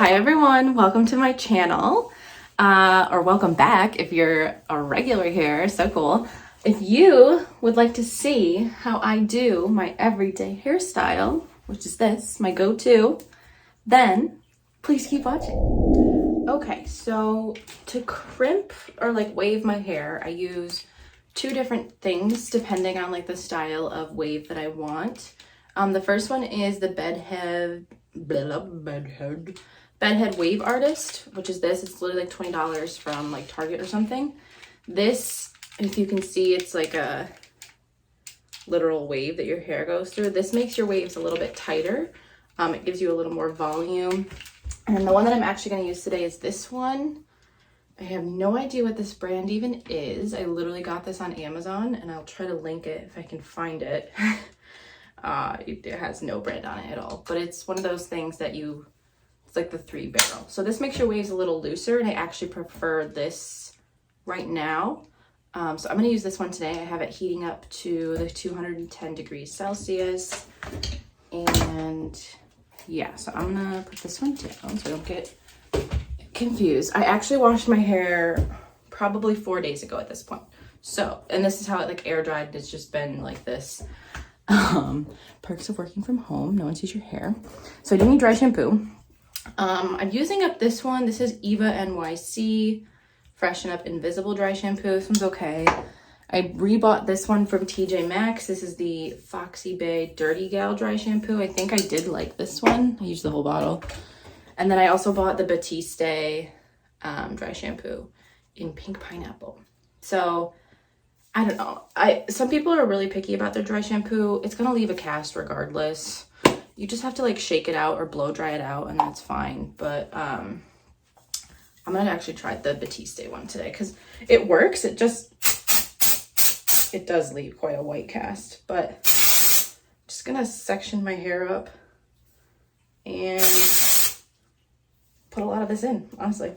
Hi everyone, welcome to my channel, or welcome back if you're a regular here, so cool. If you would like to see how I do my everyday hairstyle, which is this, my go-to, then please keep watching. Okay, so to crimp or like wave my hair, I use two different things depending on like the style of wave that I want. The first one is the bedhead wave artist, which is this. It's literally like $20 from like Target or something. This, if you can see, it's like a literal wave that your hair goes through. This makes your waves a little bit tighter. It gives you a little more volume. And the one that I'm actually going to use today is this one. I have no idea what this brand even is. I literally got this on Amazon, and I'll try to link it if I can find it. It has no brand on it at all, but it's one of those things that it's like the 3-barrel. So this makes your waves a little looser, and I actually prefer this right now. So I'm going to use this one today. I have it heating up to the 210 degrees Celsius. And yeah, so I'm going to put this one down so I don't get confused. I actually washed my hair probably 4 days ago at this point. So, and this is how it like air dried. It's just been like this. Perks of working from home. No one sees your hair. So I do need dry shampoo. I'm using up this one. This is Eva NYC Freshen Up Invisible Dry Shampoo. This one's okay. I rebought this one from TJ Maxx. This is the Foxy Bay Dirty Gal Dry Shampoo. I think I did like this one. I used the whole bottle. And then I also bought the Batiste dry shampoo in Pink Pineapple. So I don't know. Some people are really picky about their dry shampoo. It's gonna leave a cast regardless. You just have to like shake it out or blow dry it out, and that's fine. But I'm gonna actually try the Batiste one today because it works. It does leave quite a white cast, but I'm just gonna section my hair up and put a lot of this in, honestly.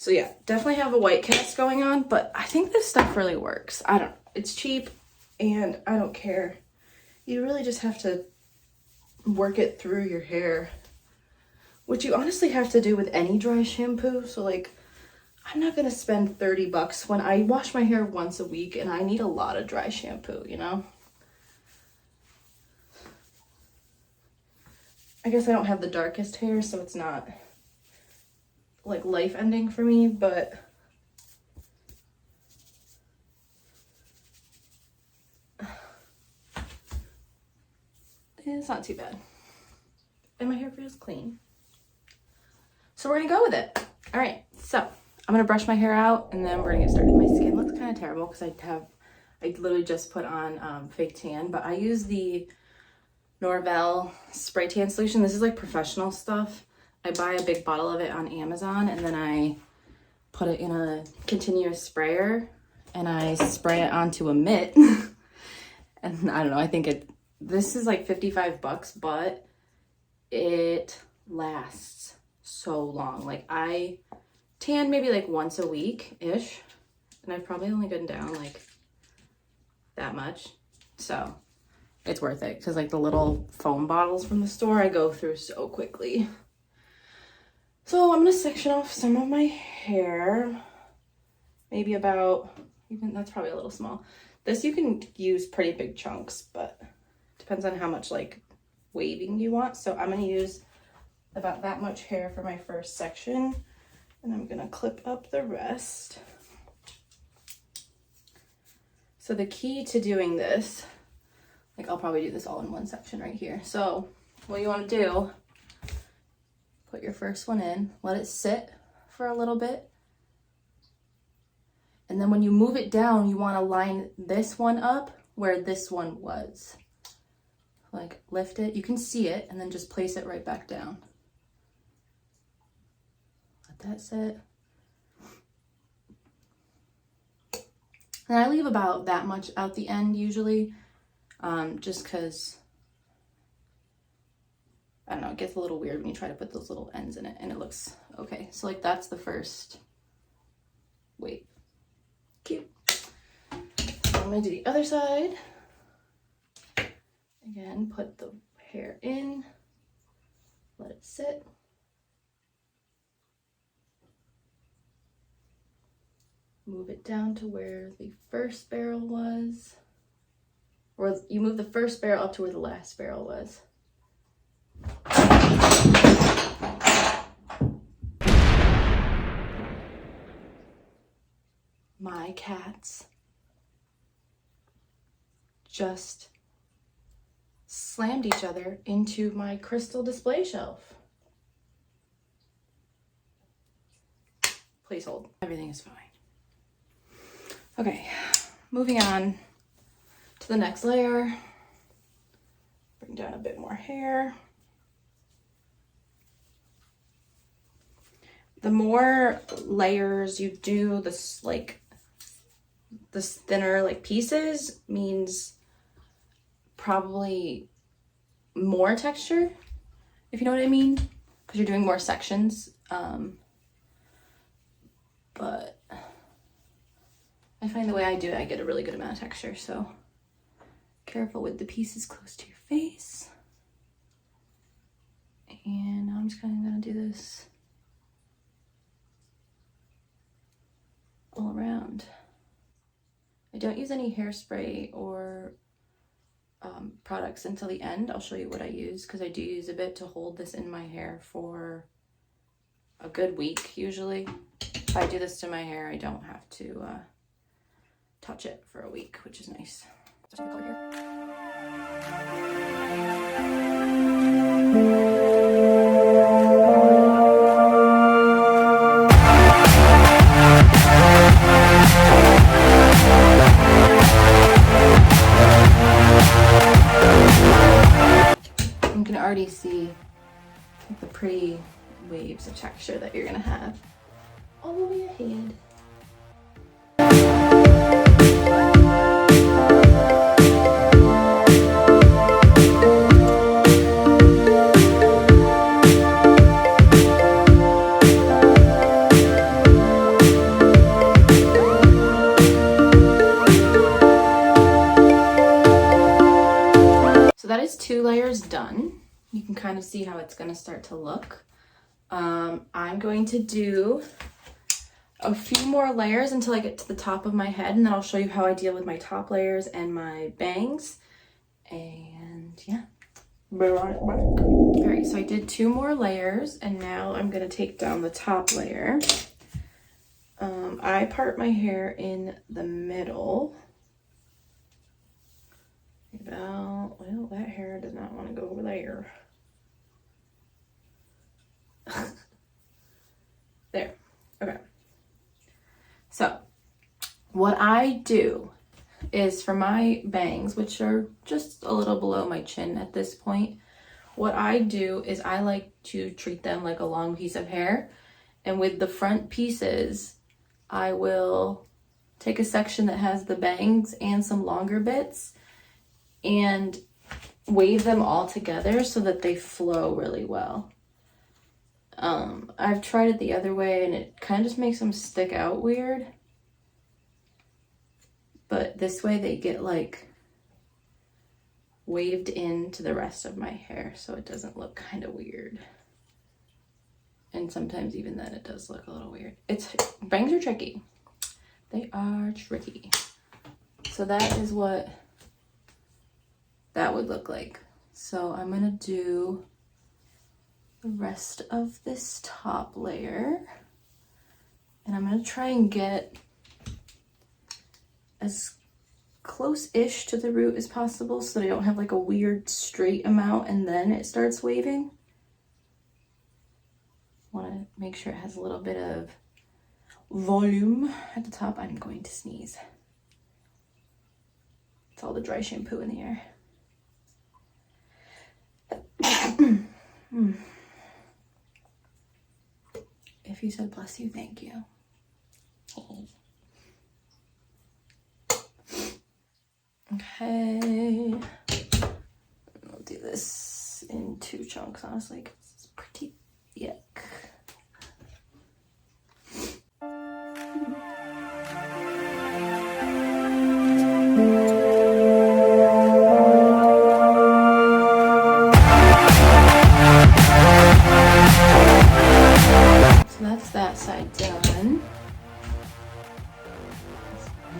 So yeah, definitely have a white cast going on, but I think this stuff really works. I don't know. It's cheap and I don't care. You really just have to work it through your hair, which you honestly have to do with any dry shampoo. So like, I'm not gonna spend $30 when I wash my hair once a week and I need a lot of dry shampoo, you know? I guess I don't have the darkest hair, so it's not like life ending for me, but it's not too bad. And my hair feels clean. So we're gonna go with it. All right, so I'm gonna brush my hair out and then we're gonna get started. My skin looks kind of terrible because I literally just put on fake tan, but I use the Norvell spray tan solution. This is like professional stuff. I buy a big bottle of it on Amazon and then I put it in a continuous sprayer and I spray it onto a mitt. And I don't know, I think this is like $55, but it lasts so long. Like I tan maybe like once a week-ish, and I've probably only been down like that much. So it's worth it because like the little foam bottles from the store I go through so quickly. So I'm gonna section off some of my hair, maybe about, even that's probably a little small. This you can use pretty big chunks, but depends on how much like waving you want. So I'm gonna use about that much hair for my first section, and I'm gonna clip up the rest. So the key to doing this, like I'll probably do this all in one section right here. So what you wanna do, put your first one in, let it sit for a little bit. And then when you move it down, you want to line this one up where this one was. Like lift it, you can see it, and then just place it right back down. Let that sit. And I leave about that much out the end usually, just because I don't know, it gets a little weird when you try to put those little ends in it and it looks okay. So like that's the first wave. Cute. I'm gonna do the other side. Again, put the hair in, let it sit. Move it down to where the first barrel was. Or you move the first barrel up to where the last barrel was. My cats just slammed each other into my crystal display shelf. Please hold. Everything is fine. Okay, moving on to the next layer. Bring down a bit more hair. The more layers you do, this thinner like pieces means probably more texture, if you know what I mean, because you're doing more sections. But I find the way I do it, I get a really good amount of texture, so careful with the pieces close to your face. And now I'm just kind of gonna do this all around. I don't use any hairspray or products until the end. I'll show you what I use, because I do use a bit to hold this in my hair for a good week usually. If I do this to my hair, I don't have to touch it for a week, which is nice. So color here. You can already see the pretty waves of texture that you're gonna have all over your head. That is 2 layers done. You can kind of see how it's going to start to look. I'm going to do a few more layers until I get to the top of my head, and then I'll show you how I deal with my top layers and my bangs. And yeah. All right, so I did 2 more layers, and now I'm going to take down the top layer. I part my hair in the middle. About, well, that hair does not want to go over there. There. Okay. So what I do is, for my bangs, which are just a little below my chin at this point, what I do is I like to treat them like a long piece of hair. And with the front pieces, I will take a section that has the bangs and some longer bits and wave them all together so that they flow really well. I've tried it the other way, and it kind of just makes them stick out weird. But this way they get like waved into the rest of my hair, so it doesn't look kind of weird. And sometimes even then it does look a little weird. Bangs are tricky. They are tricky. So that is what that would look like. So I'm gonna do the rest of this top layer, and I'm gonna try and get as close-ish to the root as possible so that I don't have like a weird straight amount and then it starts waving. Want to make sure it has a little bit of volume at the top. I'm going to sneeze. It's all the dry shampoo in the air. If you said bless you, thank you. Okay. I'll do this in 2 chunks, honestly, because it's pretty thick. side done.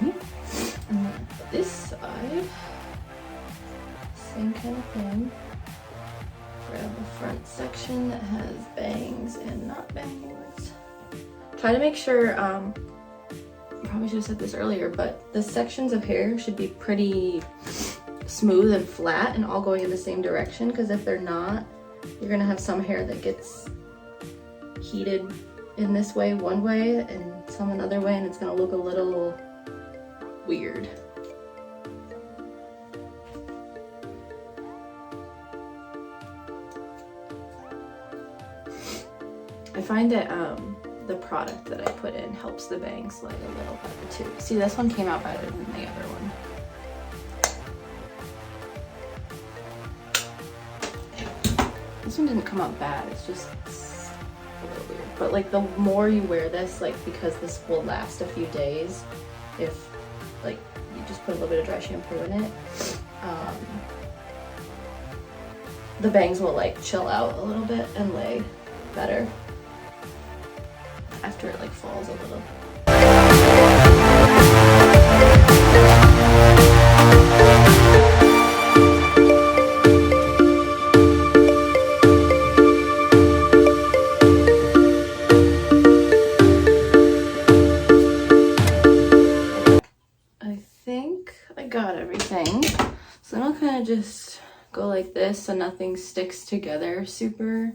And then this side, same kind of thing. Grab the front section that has bangs and not bangs. Try to make sure, probably should have said this earlier, but the sections of hair should be pretty smooth and flat and all going in the same direction, because if they're not, you're gonna have some hair that gets heated in this way one way and some another way, and it's gonna look a little weird. I find that the product that I put in helps the bangs slide a little better too. See, this one came out better than the other one. This one didn't come out bad, it's just a little weird. But like the more you wear this, like because this will last a few days, if like you just put a little bit of dry shampoo in it, the bangs will like chill out a little bit and lay better after it like falls a little. I think I got everything. So then I'll kind of just go like this so nothing sticks together super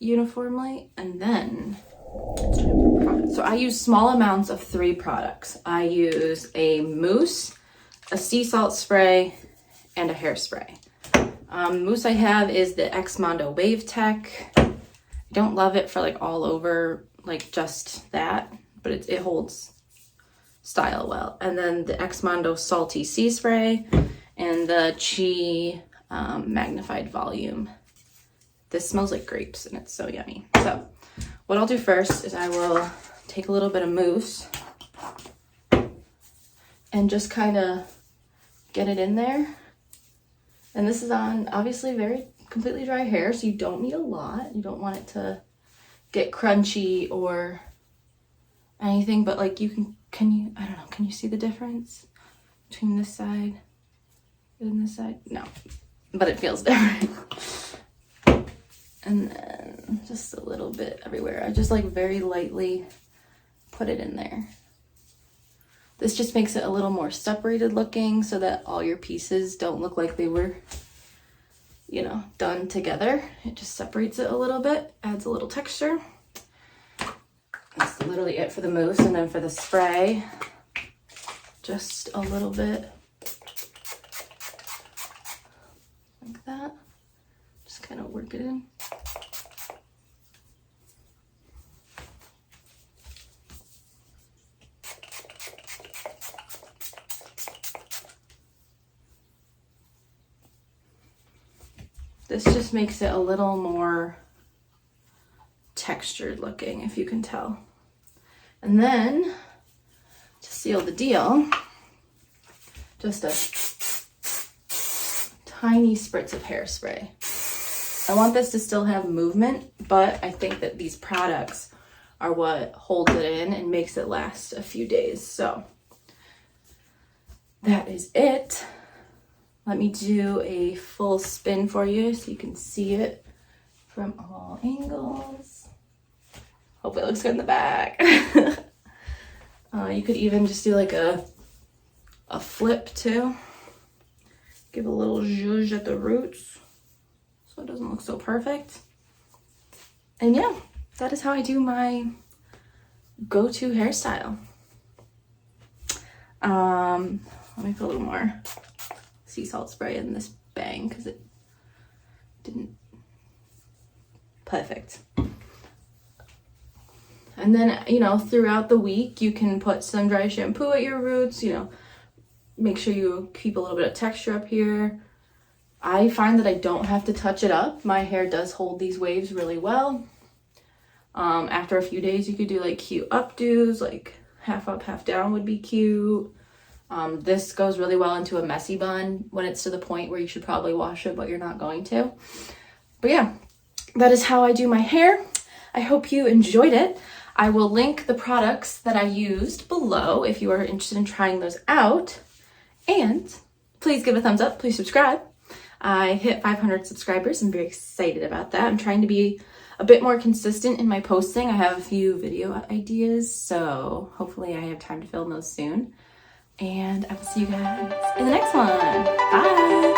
uniformly, and then it's time for products. So I use small amounts of 3 products. I use a mousse, a sea salt spray, and a hairspray. Mousse I have is the X Mondo Wave Tech. I don't love it for like all over, like just that, but it holds style well. And then the X Mondo Salty Sea Spray and the Chi Magnified Volume. This smells like grapes and it's so yummy. So what I'll do first is I will take a little bit of mousse and just kind of get it in there. And this is on obviously very completely dry hair, so you don't need a lot. You don't want it to get crunchy or anything, but like you can I don't know, can you see the difference between this side and this side? No, but it feels different. And then just a little bit everywhere. I just like very lightly put it in there. This just makes it a little more separated looking so that all your pieces don't look like they were, you know, done together. It just separates it a little bit, adds a little texture. That's literally it for the mousse. And then for the spray, just a little bit like that. Just kind of work it in. This just makes it a little more textured looking, if you can tell. And then, to seal the deal, just a tiny spritz of hairspray. I want this to still have movement, but I think that these products are what holds it in and makes it last a few days. So that is it. Let me do a full spin for you so you can see it from all angles. Hopefully it looks good in the back. You could even just do like a flip too. Give a little zhuzh at the roots so it doesn't look so perfect. And yeah, that is how I do my go-to hairstyle. Let me put a little more sea salt spray in this bang because it didn't. Perfect. And then, you know, throughout the week, you can put some dry shampoo at your roots, you know, make sure you keep a little bit of texture up here. I find that I don't have to touch it up. My hair does hold these waves really well. After a few days, you could do like cute updos, like half up, half down would be cute. This goes really well into a messy bun when it's to the point where you should probably wash it, but you're not going to. But yeah, that is how I do my hair. I hope you enjoyed it. I will link the products that I used below if you are interested in trying those out. And please give a thumbs up, please subscribe. I hit 500 subscribers. I'm very excited about that. I'm trying to be a bit more consistent in my posting. I have a few video ideas, so hopefully I have time to film those soon. And I will see you guys in the next one. Bye!